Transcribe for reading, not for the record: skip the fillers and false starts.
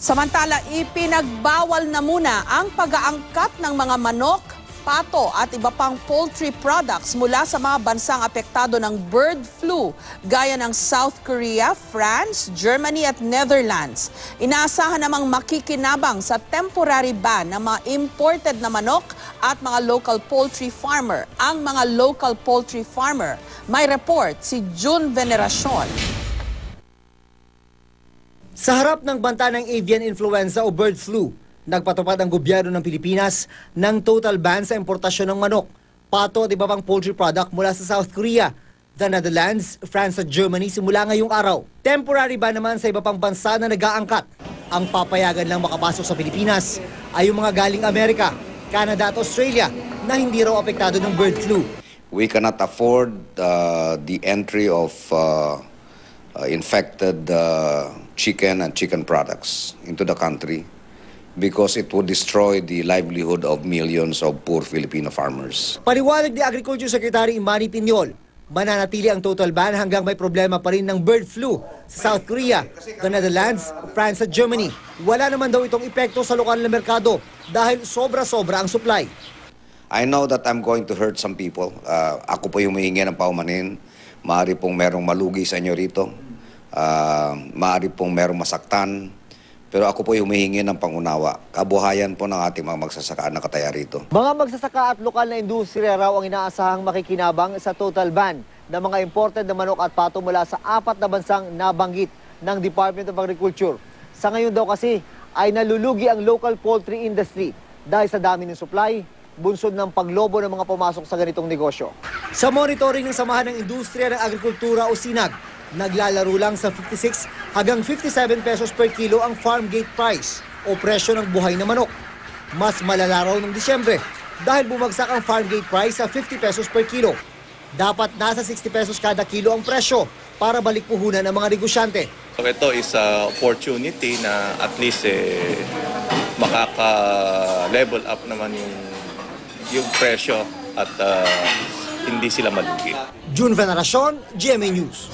Samantala, ipinagbawal na muna ang pag-aangkat ng mga manok, pato at iba pang poultry products mula sa mga bansang apektado ng bird flu gaya ng South Korea, France, Germany at Netherlands. Inaasahan namang makikinabang sa temporary ban ng mga imported na manok at mga local poultry farmer. Ang mga local poultry farmer, may report si June Veneracion. Sa harap ng banta ng avian influenza o bird flu, nagpatupad ang gobyerno ng Pilipinas ng total ban sa importasyon ng manok, pato at iba pang poultry product mula sa South Korea, the Netherlands, France at Germany simula ngayong araw. Temporary ban naman sa iba pang bansa na nag-aangkat. Ang papayagan lang makapasok sa Pilipinas ay yung mga galing Amerika, Canada at Australia na hindi raw apektado ng bird flu. We cannot afford the entry of infected chicken and chicken products into the country because it would destroy the livelihood of millions of poor Filipino farmers. Paliwanag ni Agriculture Secretary Imani Piñol, mananatili ang total ban hanggang may problema pa rin ng bird flu sa South Korea, the Netherlands, France at Germany. Wala naman daw itong epekto sa lokal na merkado dahil sobra-sobra ang supply. I know that I'm going to hurt some people. Ako po humihingi ng paumanhin. Maaari pong merong malugi sa inyo rito. Maaari pong merong masaktan. Pero ako po humihingi ng pangunawa. Kabuhayan po ng ating mga magsasaka na kataya rito. Mga magsasaka at lokal na industriya raw ang inaasahang makikinabang sa total ban ng mga imported na manok at pato mula sa 4 na bansang nabanggit ng Department of Agriculture. Sa ngayon daw kasi ay nalulugi ang local poultry industry dahil sa dami ng supply, bunsod ng paglobo ng mga pumasok sa ganitong negosyo. Sa monitoring ng Samahan ng Industriya ng Agrikultura o SINAG, naglalaro lang sa 56 hanggang 57 pesos per kilo ang farm gate price o presyo ng buhay na manok. Mas malala raw noong Disyembre dahil bumagsak ang farm gate price sa 50 pesos per kilo. Dapat nasa 60 pesos kada kilo ang presyo para balik puhunan ng mga negosyante. Ito is a opportunity na at least makaka-level up naman yung presyo at hindi sila malugi. June Veneracion, GMA News.